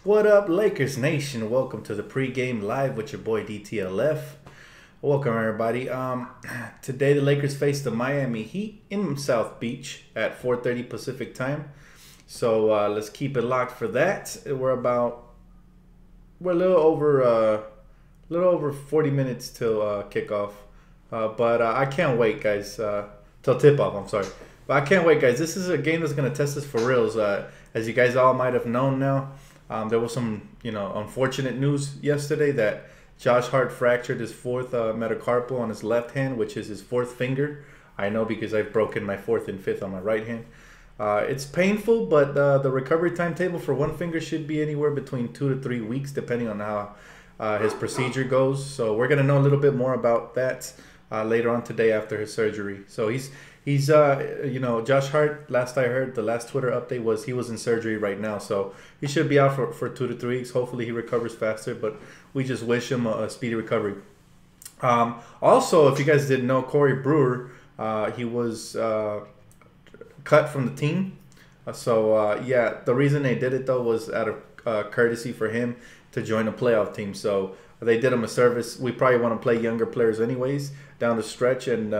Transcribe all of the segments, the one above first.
What up, Lakers Nation? Welcome to the pregame live with your boy Dtlf. Welcome everybody. Today the Lakers face the Miami Heat in South Beach at 4:30 Pacific time. So let's keep it locked for that. We're a little over 40 minutes till kickoff. But I can't wait, guys. Till tip off. I'm sorry, but I can't wait, guys. This is a game that's gonna test us for reals. As you guys all might have known now. There was some, unfortunate news yesterday that Josh Hart fractured his fourth metacarpal on his left hand, which is his fourth finger. I know because I've broken my fourth and fifth on my right hand. It's painful, but the recovery timetable for one finger should be anywhere between 2 to 3 weeks, depending on how his procedure goes. So we're gonna know a little bit more about that later on today after his surgery. So he's Josh Hart, last I heard, the last Twitter update was he was in surgery right now. So he should be out for 2 to 3 weeks. Hopefully he recovers faster, but we just wish him a speedy recovery. Also, if you guys didn't know, Corey Brewer, he was cut from the team. Yeah, the reason they did it, though, was out of courtesy for him to join a playoff team. So they did him a service. We probably want to play younger players anyways down the stretch, and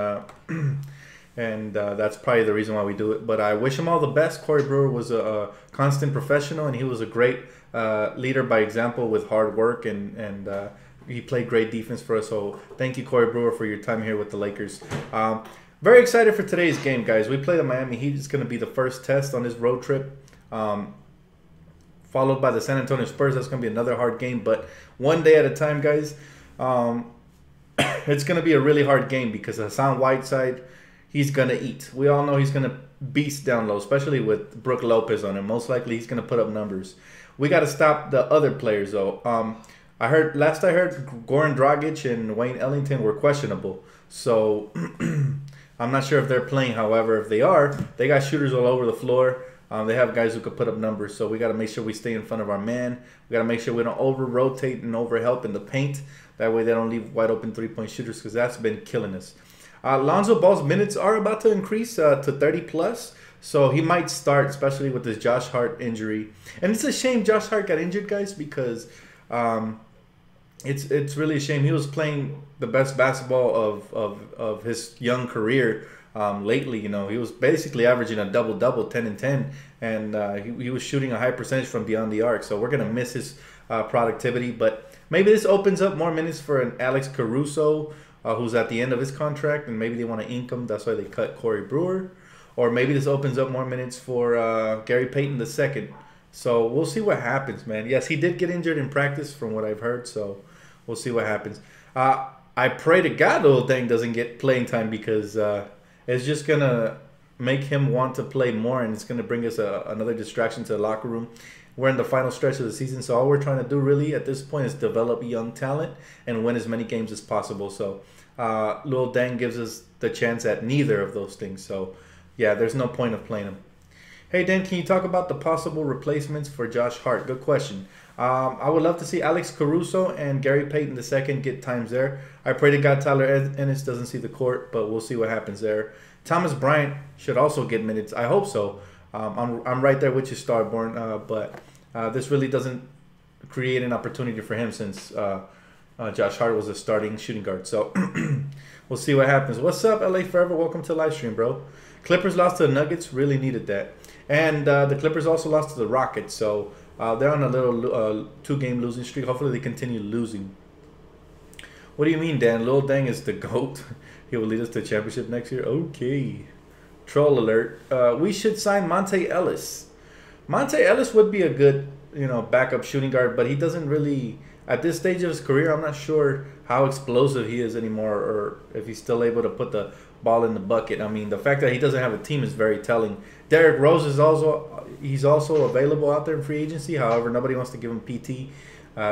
that's probably the reason why we do it. But I wish him all the best. Corey Brewer was a constant professional, and he was a great leader by example with hard work, and he played great defense for us. So thank you, Corey Brewer, for your time here with the Lakers. Very excited for today's game, guys. We play the Miami Heat. It's going to be the first test on this road trip, followed by the San Antonio Spurs. That's going to be another hard game, but one day at a time, guys. It's going to be a really hard game because Hassan Whiteside, he's going to eat. We all know he's going to beast down low, especially with Brook Lopez on him. Most likely he's going to put up numbers. We got to stop the other players, though. Last I heard, Goran Dragic and Wayne Ellington were questionable. So I'm not sure if they're playing. However, if they are, they got shooters all over the floor. They have guys who could put up numbers. So we got to make sure we stay in front of our man. We got to make sure we don't over-rotate and over-help in the paint. That way they don't leave wide-open three-point shooters, because that's been killing us. Alonzo Ball's minutes are about to increase to 30+, so he might start, especially with this Josh Hart injury. And it's a shame Josh Hart got injured, guys, because it's really a shame. He was playing the best basketball of his young career lately. He was basically averaging a double-double, 10 and 10, and he was shooting a high percentage from beyond the arc. So we're gonna miss his productivity, but maybe this opens up more minutes for an Alex Caruso, who's at the end of his contract, and maybe they want to ink him. That's why they cut Corey Brewer. Or maybe this opens up more minutes for Gary Payton II. So we'll see what happens, man. Yes, he did get injured in practice from what I've heard, so we'll see what happens. I pray to God Lil Deng doesn't get playing time, because it's just going to make him want to play more, and it's going to bring us another distraction to the locker room. We're in the final stretch of the season, so all we're trying to do really at this point is develop young talent and win as many games as possible. So Lil Deng gives us the chance at neither of those things. So yeah, there's no point of playing him. Hey Dan, can you talk about the possible replacements for Josh Hart? Good question. I would love to see Alex Caruso and Gary Payton II get times there. I pray to God Tyler Ennis doesn't see the court, but we'll see what happens there. Thomas Bryant should also get minutes. I hope so. I'm right there with you, Starborn, but this really doesn't create an opportunity for him, since Josh Hart was a starting shooting guard. So we'll see what happens. What's up, LA Forever? Welcome to the live stream, bro. Clippers lost to the Nuggets. Really needed that. And the Clippers also lost to the Rockets. So they're on a little 2-game losing streak. Hopefully they continue losing. What do you mean, Dan? Lil Deng is the GOAT. He will lead us to a championship next year? Okay. Troll alert. We should sign Monte Ellis. Monte Ellis would be a good, backup shooting guard, but he doesn't really, at this stage of his career, I'm not sure how explosive he is anymore, or if he's still able to put the ball in the bucket. I mean, the fact that he doesn't have a team is very telling. Derrick Rose is also available out there in free agency. However, nobody wants to give him PT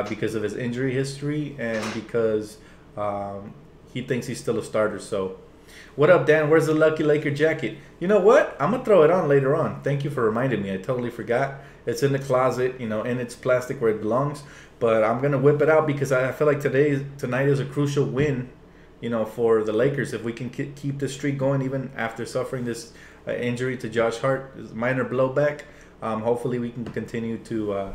because of his injury history and because he thinks he's still a starter. So what up, Dan? Where's the Lucky Laker jacket? You know what? I'm going to throw it on later on. Thank you for reminding me. I totally forgot. It's in the closet, in its plastic where it belongs. But I'm going to whip it out because I feel like tonight is a crucial win, for the Lakers. If we can keep this streak going even after suffering this injury to Josh Hart, minor blowback, hopefully we can continue to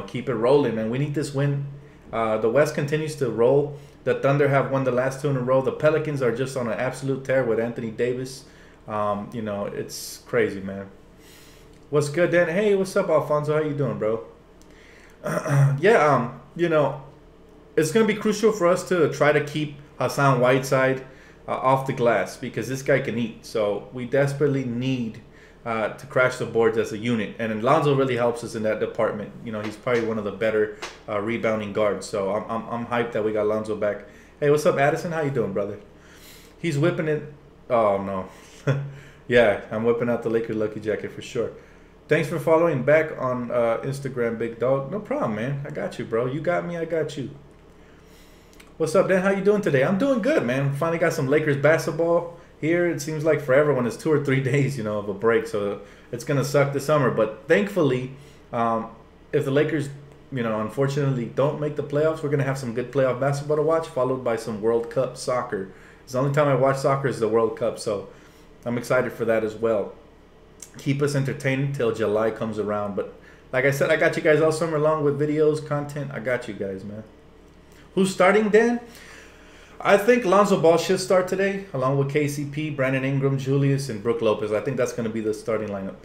keep it rolling, man. We need this win. The West continues to roll. The Thunder have won the last 2 in a row. The Pelicans are just on an absolute tear with Anthony Davis. It's crazy, man. What's good, Dan? Hey, what's up, Alfonso? How you doing, bro? Yeah, it's going to be crucial for us to try to keep Hassan Whiteside off the glass because this guy can eat. So we desperately need to crash the boards as a unit. And Alonzo really helps us in that department. He's probably one of the better rebounding guards. So I'm hyped that we got Alonzo back. Hey, what's up, Addison? How you doing, brother? He's whipping it. Oh, no. Yeah, I'm whipping out the Lakers lucky jacket for sure. Thanks for following back on Instagram, big dog. No problem, man. I got you, bro. You got me, I got you. What's up, Dan? How you doing today? I'm doing good, man. Finally got some Lakers basketball here. It seems like forever when it's 2 or 3 days, of a break. So it's going to suck this summer. But thankfully, if the Lakers, unfortunately don't make the playoffs, we're going to have some good playoff basketball to watch, followed by some World Cup soccer. It's the only time I watch soccer is the World Cup. So I'm excited for that as well. Keep us entertained till July comes around. But like I said, I got you guys all summer long with videos, content. I got you guys, man. Who's starting, Dan? I think Lonzo Ball should start today, along with KCP, Brandon Ingram, Julius, and Brook Lopez. I think that's going to be the starting lineup.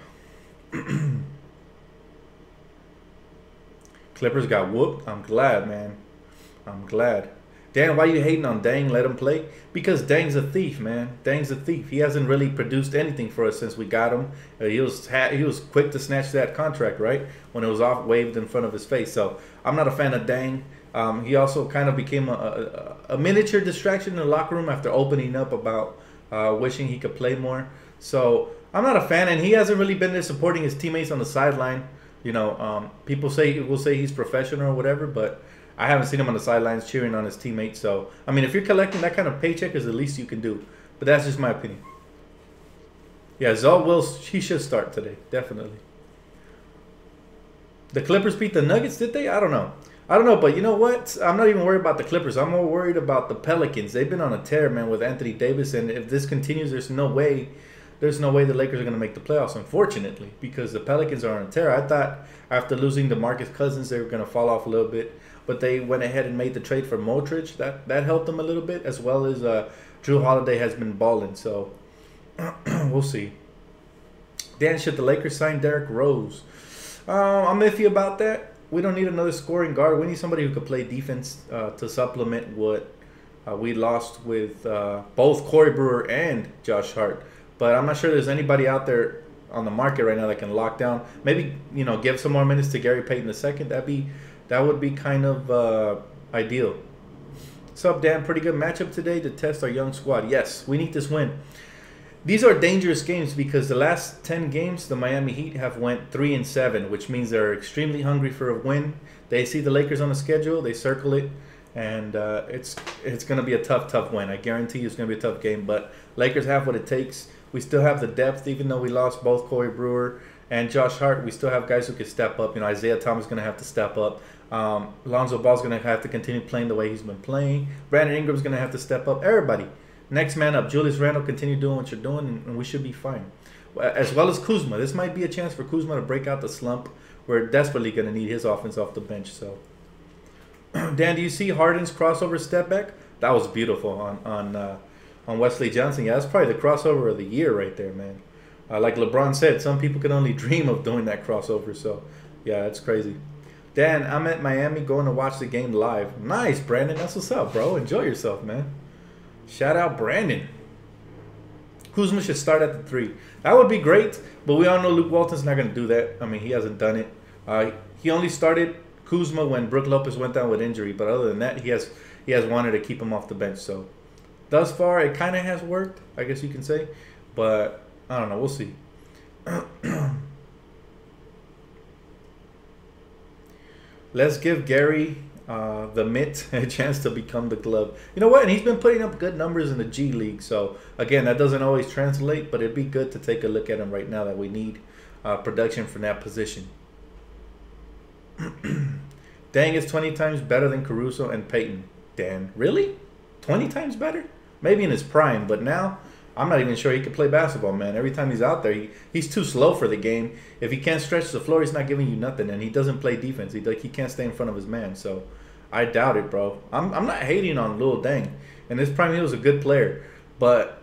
Clippers got whooped. I'm glad, man. I'm glad. Dan, why you hating on Dang? Let him play? Because Dang's a thief, man. Dang's a thief. He hasn't really produced anything for us since we got him. He was quick to snatch that contract, right? When it was waved in front of his face. So I'm not a fan of Dang. He also kind of became a miniature distraction in the locker room after opening up about wishing he could play more. So I'm not a fan, and he hasn't really been there supporting his teammates on the sideline. People will say he's professional or whatever, but I haven't seen him on the sidelines cheering on his teammates. So, I mean, if you're collecting that kind of paycheck, is the least you can do. But that's just my opinion. Yeah, he should start today, definitely. The Clippers beat the Nuggets, did they? I don't know, but you know what? I'm not even worried about the Clippers. I'm more worried about the Pelicans. They've been on a tear, man, with Anthony Davis, and if this continues, there's no way the Lakers are going to make the playoffs, unfortunately, because the Pelicans are on a tear. I thought after losing DeMarcus Cousins, they were going to fall off a little bit, but they went ahead and made the trade for Modric. That helped them a little bit, as well as Drew Holiday has been balling, so we'll see. Dan, should the Lakers sign Derrick Rose? I'm iffy about that. We don't need another scoring guard. We need somebody who could play defense to supplement what we lost with both Corey Brewer and Josh Hart. But I'm not sure there's anybody out there on the market right now that can lock down. Maybe give some more minutes to Gary Payton II. That would be kind of ideal. What's up, Dan? Pretty good matchup today to test our young squad. Yes, we need this win. These are dangerous games because the last 10 games, the Miami Heat have went 3-7, which means they're extremely hungry for a win. They see the Lakers on the schedule, they circle it, and it's going to be a tough win. I guarantee you it's going to be a tough game, but Lakers have what it takes. We still have the depth, even though we lost both Corey Brewer and Josh Hart. We still have guys who can step up. Isaiah Thomas is going to have to step up. Alonzo Ball is going to have to continue playing the way he's been playing. Brandon Ingram is going to have to step up. Everybody. Next man up. Julius Randle, continue doing what you're doing, and we should be fine. As well as Kuzma. This might be a chance for Kuzma to break out the slump. We're desperately going to need his offense off the bench. So, Dan, do you see Harden's crossover step back? That was beautiful on Wesley Johnson. Yeah, that's probably the crossover of the year right there, man. Like LeBron said, some people can only dream of doing that crossover. So, yeah, it's crazy. Dan, I'm at Miami going to watch the game live. Nice, Brandon. That's what's up, bro. Enjoy yourself, man. Shout out Brandon. Kuzma should start at the 3. That would be great, but we all know Luke Walton's not going to do that. I mean, he hasn't done it. He only started Kuzma when Brook Lopez went down with injury, but other than that, he has wanted to keep him off the bench. So, thus far, it kind of has worked, I guess you can say. But, I don't know. We'll see. Let's give Gary the mitt a chance to become the glove. You know what? And he's been putting up good numbers in the G League. So, again, that doesn't always translate, but it'd be good to take a look at him right now that we need production from that position. Dang is 20 times better than Caruso and Payton. Dan, really? 20 times better? Maybe in his prime, but now I'm not even sure he could play basketball, man. Every time he's out there, he's too slow for the game. If he can't stretch the floor, he's not giving you nothing, and he doesn't play defense. He can't stay in front of his man. So I doubt it, bro. I'm not hating on Lil Deng. In his prime, he was a good player, but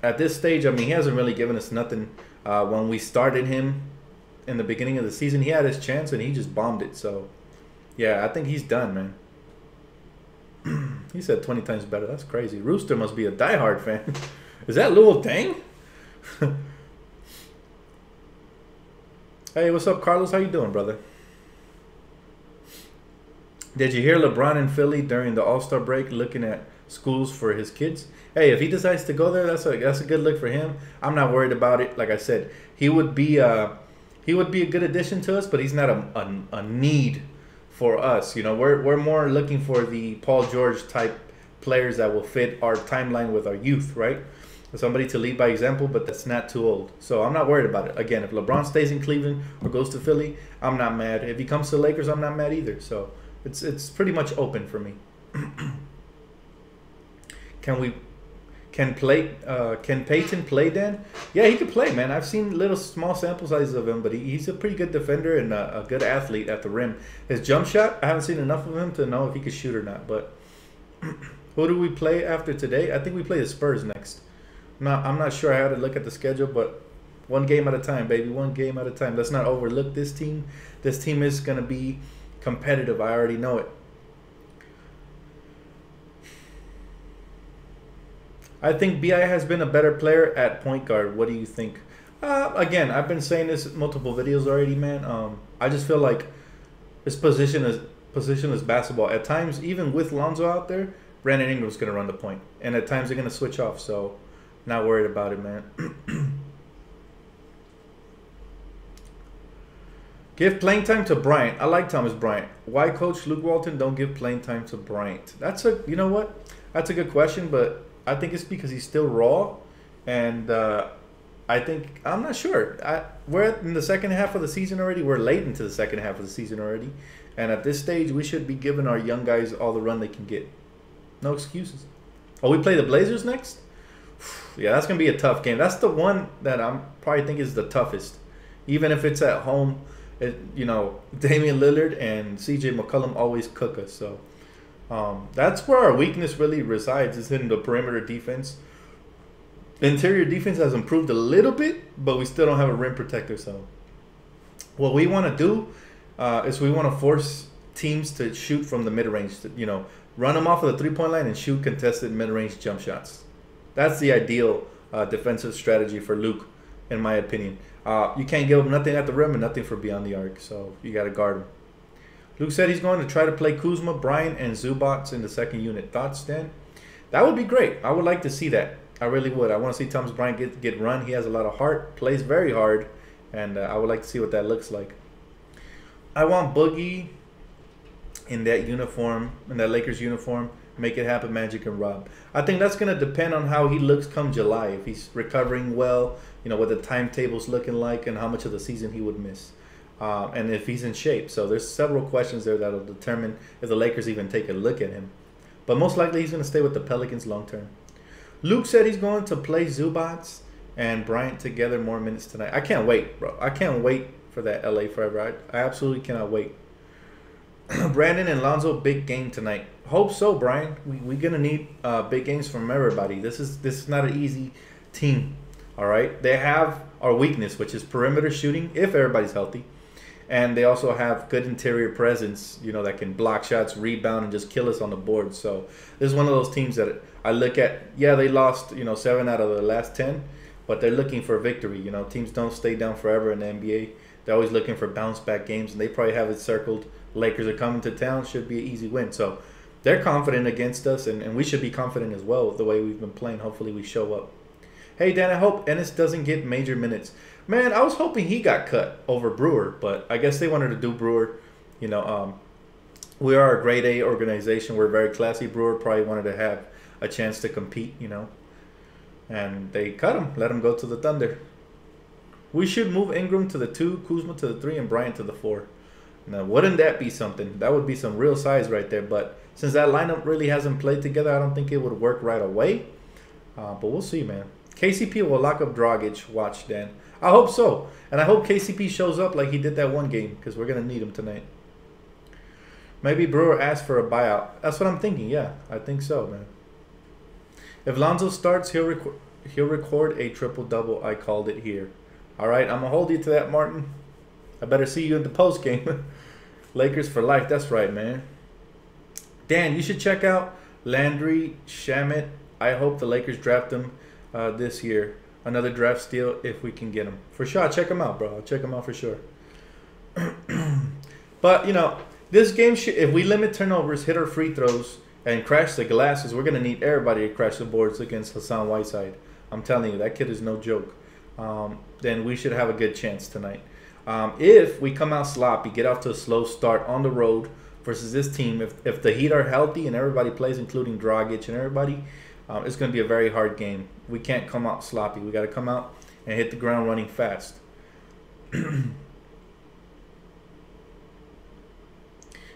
at this stage, I mean, he hasn't really given us nothing. When we started him in the beginning of the season, he had his chance and he just bombed it. So yeah, I think he's done, man. He said 20 times better. That's crazy. Rooster must be a diehard fan. Is that Lil Deng? Hey, what's up, Carlos? How you doing, brother? Did you hear LeBron in Philly during the All-Star break looking at schools for his kids? Hey, if he decides to go there, that's a good look for him. I'm not worried about it. Like I said, he would be a good addition to us, but he's not a need for us. You know, we're more looking for the Paul George type players that will fit our timeline with our youth, right? Somebody to lead by example, but that's not too old. So I'm not worried about it. Again, if LeBron stays in Cleveland or goes to Philly, I'm not mad. If he comes to Lakers, I'm not mad either. So it's pretty much open for me. Can Peyton play, Dan? Yeah, he could play, man. I've seen little small sample sizes of him, but he's a pretty good defender and a good athlete at the rim. His jump shot, I haven't seen enough of him to know if he could shoot or not. But who do we play after today? I think we play the Spurs next. I'm not sure. I had to look at the schedule, but one game at a time, baby. One game at a time. Let's not overlook this team. This team is going to be competitive. I already know it. I think BI has been a better player at point guard. What do you think? Again, I've been saying this in multiple videos already, man. I just feel like his position is basketball. At times, even with Lonzo out there, Brandon Ingram's going to run the point. And at times, they're going to switch off. So, not worried about it, man. Give playing time to Bryant. I like Thomas Bryant. Why Coach Luke Walton don't give playing time to Bryant? You know what? That's a good question, but I think it's because he's still raw, and I'm not sure. We're in the second half of the season already. We're late into the second half of the season already, and at this stage, we should be giving our young guys all the run they can get. No excuses. Oh, we play the Blazers next? Yeah, that's gonna be a tough game. That's the one that I'm probably think is the toughest, even if it's at home. Damian Lillard and CJ McCollum always cook us, so. That's where our weakness really resides, is in the perimeter defense. The interior defense has improved a little bit, but we still don't have a rim protector. So what we want to do is we want to force teams to shoot from the mid-range, run them off of the three-point line and shoot contested mid-range jump shots. That's the ideal defensive strategy for Luke, in my opinion. You can't give him nothing at the rim and nothing for beyond the arc, so you got to guard him. Luke said he's going to try to play Kuzma, Bryant, and Zubats in the second unit. Thoughts, Dan? That would be great. I would like to see that. I really would. I want to see Thomas Bryant get run. He has a lot of heart, plays very hard, and I would like to see what that looks like. I want Boogie in that uniform, in that Lakers uniform. Make it happen, Magic and Rob. I think that's going to depend on how he looks come July. If he's recovering well, what the timetable's looking like, and how much of the season he would miss. And if he's in shape. So there's several questions there that will determine if the Lakers even take a look at him. But most likely he's going to stay with the Pelicans long term. Luke said he's going to play Zubats and Bryant together more minutes tonight. I can't wait, bro. I can't wait for that LA forever. I absolutely cannot wait. Brandon and Lonzo, big game tonight. Hope so, Brian. We're going to need big games from everybody. This is not an easy team. All right. They have our weakness, which is perimeter shooting, if everybody's healthy. And they also have good interior presence, that can block shots, rebound, and just kill us on the board. So this is one of those teams that I look at. Yeah, they lost, 7 out of the last 10, but they're looking for victory. Teams don't stay down forever in the NBA. They're always looking for bounce-back games, and they probably have it circled. Lakers are coming to town, should be an easy win. So they're confident against us, and we should be confident as well with the way we've been playing. Hopefully we show up. Hey, Dan, I hope Ennis doesn't get major minutes. Man, I was hoping he got cut over Brewer, but I guess they wanted to do Brewer. We are a grade A organization. We're very classy. Brewer probably wanted to have a chance to compete, and they cut him, let him go to the Thunder. We should move Ingram to the 2, Kuzma to the 3, and Bryant to the 4. Now, wouldn't that be something? That would be some real size right there. But since that lineup really hasn't played together, I don't think it would work right away. But we'll see, man. KCP will lock up Dragic. Watch, Dan. I hope so. And I hope KCP shows up like he did that one game because we're going to need him tonight. Maybe Brewer asked for a buyout. That's what I'm thinking. Yeah, I think so, man. If Lonzo starts, he'll record a triple-double. I called it here. All right, I'm going to hold you to that, Martin. I better see you in the post game. Lakers for life. That's right, man. Dan, you should check out Landry Shamet. I hope the Lakers draft him this year. Another draft steal if we can get him. For sure, I'll check him out, bro. I'll check him out for sure. But, you know, this game, if we limit turnovers, hit our free throws, and crash the glasses, we're going to need everybody to crash the boards against Hassan Whiteside. I'm telling you, that kid is no joke. Then we should have a good chance tonight. If we come out sloppy, get off to a slow start on the road versus this team, if the Heat are healthy and everybody plays, including Dragic and everybody, it's going to be a very hard game. We can't come out sloppy. We got to come out and hit the ground running fast.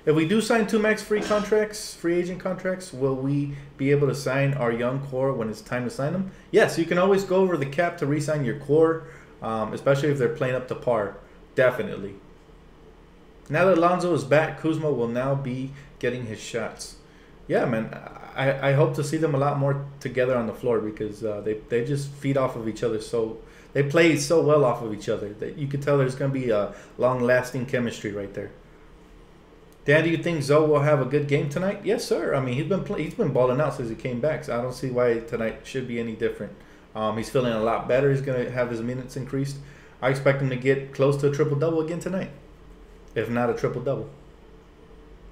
If we do sign 2 max free agent contracts, will we be able to sign our young core when it's time to sign them? Yes, you can always go over the cap to re-sign your core, especially if they're playing up to par. Definitely. Now that Alonzo is back, Kuzma will now be getting his shots. Yeah, man, I hope to see them a lot more together on the floor because they just feed off of each other. So they play so well off of each other that you could tell there's going to be a long-lasting chemistry right there. Dan, do you think Zoe will have a good game tonight? Yes, sir. I mean, he's been balling out since he came back, so I don't see why tonight should be any different. He's feeling a lot better. He's going to have his minutes increased. I expect him to get close to a triple-double again tonight, if not a triple-double.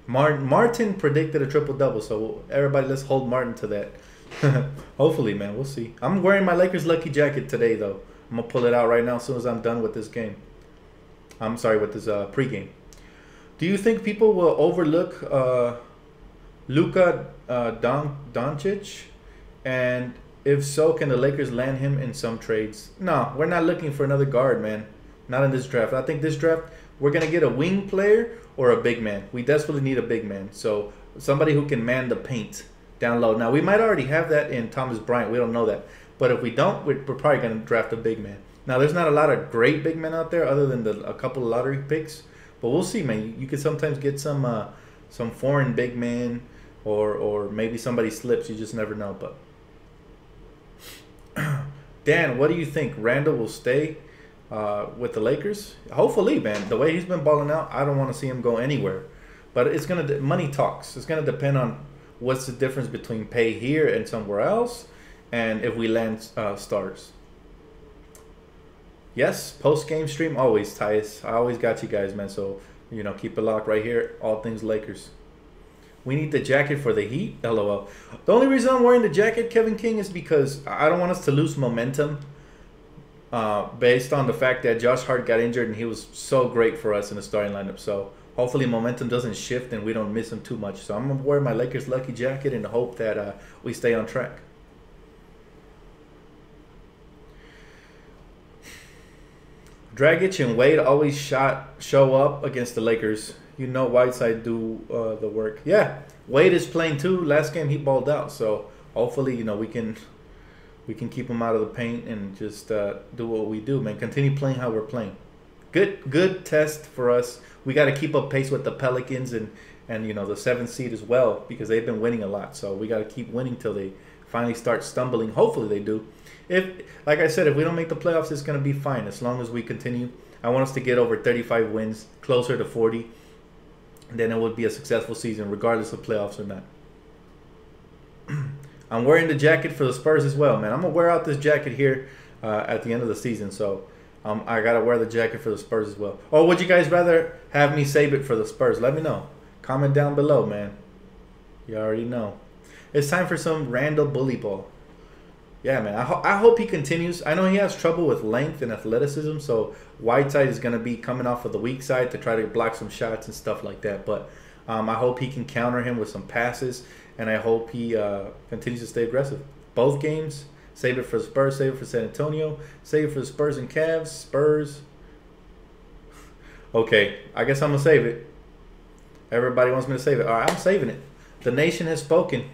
Martin predicted a triple-double, so everybody, let's hold Martin to that. Hopefully, man. We'll see. I'm wearing my Lakers lucky jacket today, though. I'm going to pull it out right now as soon as I'm done with this game. I'm sorry, with this pregame. Do you think people will overlook Luka Doncic? And if so, can the Lakers land him in some trades? No, we're not looking for another guard, man. Not in this draft. I think this draft, we're going to get a wing player or a big man. We desperately need a big man. So somebody who can man the paint down low. Now, we might already have that in Thomas Bryant. We don't know that. But if we don't, we're probably going to draft a big man. Now, there's not a lot of great big men out there other than a couple of lottery picks. But we'll see, man. You could sometimes get some foreign big man, or maybe somebody slips. You just never know. But Dan, what do you think? Randall will stay with the Lakers? Hopefully, man. The way he's been balling out, I don't want to see him go anywhere. But it's gonna money talks. It's gonna depend on what's the difference between pay here and somewhere else, and if we land stars. Yes, post-game stream always, Tyus. I always got you guys, man. So, you know, keep it locked right here. All things Lakers. We need the jacket for the Heat. LOL. The only reason I'm wearing the jacket, Kevin King, is because I don't want us to lose momentum based on the fact that Josh Hart got injured and he was so great for us in the starting lineup. So, hopefully momentum doesn't shift and we don't miss him too much. So, I'm going to wear my Lakers lucky jacket in the hope that we stay on track. Dragic and Wade always show up against the Lakers. You know Whiteside do the work. Yeah, Wade is playing too. Last game he balled out. So hopefully, you know, we can keep him out of the paint and just do what we do, man. Continue playing how we're playing. Good test for us. We got to keep up pace with the Pelicans and you know the 7th seed as well because they've been winning a lot. So we got to keep winning till they finally start stumbling. Hopefully they do. If, like I said, if we don't make the playoffs, it's going to be fine as long as we continue. I want us to get over 35 wins, closer to 40. Then it would be a successful season, regardless of playoffs or not. I'm wearing the jacket for the Spurs as well, man. I'm going to wear out this jacket here at the end of the season. So I got to wear the jacket for the Spurs as well. Or would you guys rather have me save it for the Spurs? Let me know. Comment down below, man. You already know. It's time for some Randall bully ball. Yeah, man. I hope he continues. I know he has trouble with length and athleticism, so Whiteside is going to be coming off of the weak side to try to block some shots and stuff like that. But I hope he can counter him with some passes, and I hope he continues to stay aggressive. Both games, save it for the Spurs, save it for San Antonio, save it for the Spurs and Cavs. Spurs. Okay, I guess I'm going to save it. Everybody wants me to save it. All right, I'm saving it. The nation has spoken.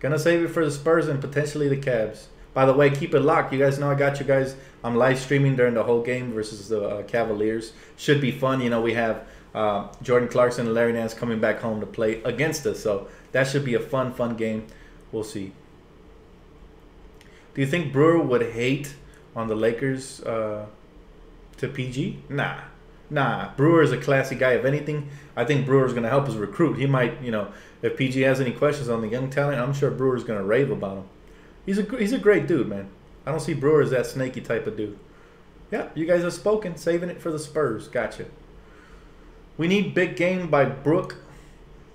Gonna save it for the Spurs and potentially the Cavs. By the way, keep it locked. You guys know I got you guys. I'm live streaming during the whole game versus the Cavaliers. Should be fun. You know, we have Jordan Clarkson and Larry Nance coming back home to play against us. So that should be a fun game. We'll see. Do you think Brewer would hate on the Lakers to PG? Nah. Brewer is a classy guy. If anything, I think Brewer's going to help us recruit. He might, you know, if PG has any questions on the young talent, I'm sure Brewer's going to rave about him. He's a great dude, man. I don't see Brewer as that snaky type of dude. Yeah, you guys have spoken. Saving it for the Spurs. Gotcha. We need big game by Brook.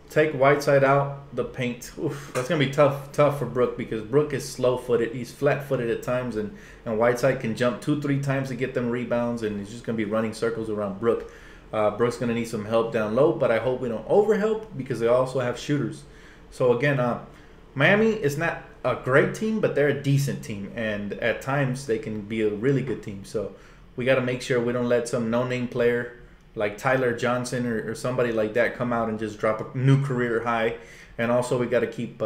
Take Whiteside out the paint. Oof, that's going to be tough for Brook because Brook is slow-footed. He's flat-footed at times, and Whiteside can jump 2-3 times to get them rebounds, and he's just going to be running circles around Brook. Brook's going to need some help down low, but I hope we don't overhelp because they also have shooters. So, again, Miami is not a great team, but they're a decent team, and at times they can be a really good team. So we got to make sure we don't let some no-name player like Tyler Johnson or somebody like that come out and just drop a new career high. And also we got to keep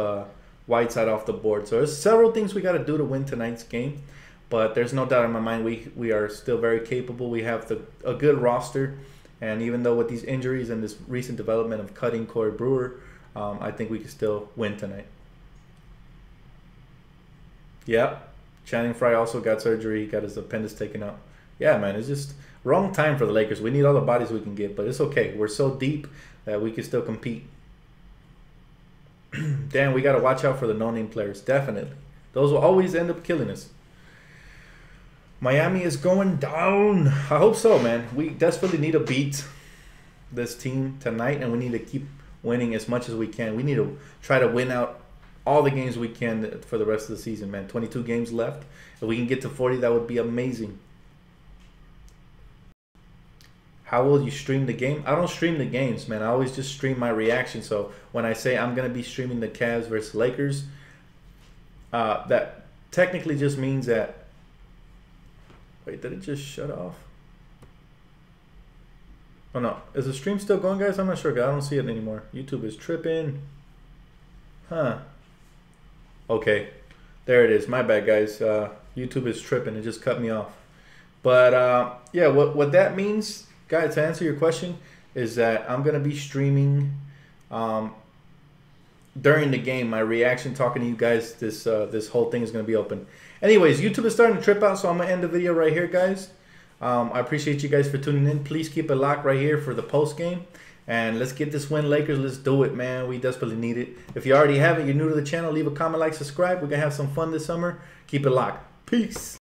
Whiteside off the board. So there's several things we got to do to win tonight's game, but there's no doubt in my mind we are still very capable. We have a good roster, and even though with these injuries and this recent development of cutting Corey Brewer, I think we can still win tonight. Yep. Channing Frye also got surgery. He got his appendix taken out. Yeah, man, it's just wrong time for the Lakers. We need all the bodies we can get, but it's okay. We're so deep that we can still compete. Damn, we got to watch out for the no-name players. Definitely. Those will always end up killing us. Miami is going down. I hope so, man. We desperately need to beat this team tonight, and we need to keep winning as much as we can. We need to try to win out all the games we can for the rest of the season, man. 22 games left. If we can get to 40, that would be amazing. How will you stream the game? I don't stream the games, man. I always just stream my reaction. So when I say I'm going to be streaming the Cavs versus Lakers, that technically just means that... Wait, did it just shut off? Oh, no. Is the stream still going, guys? I'm not sure, guys. I don't see it anymore. YouTube is tripping. Huh. Okay, there it is. My bad, guys. YouTube is tripping. It just cut me off. But yeah, what that means, guys, to answer your question, is that I'm gonna be streaming during the game. My reaction, talking to you guys. This whole thing is gonna be open. Anyways, YouTube is starting to trip out, so I'm gonna end the video right here, guys. I appreciate you guys for tuning in. Please keep it locked right here for the post game. And let's get this win, Lakers. Let's do it, man. We desperately need it. If you already have it, you're new to the channel, leave a comment, like, subscribe. We're going to have some fun this summer. Keep it locked. Peace.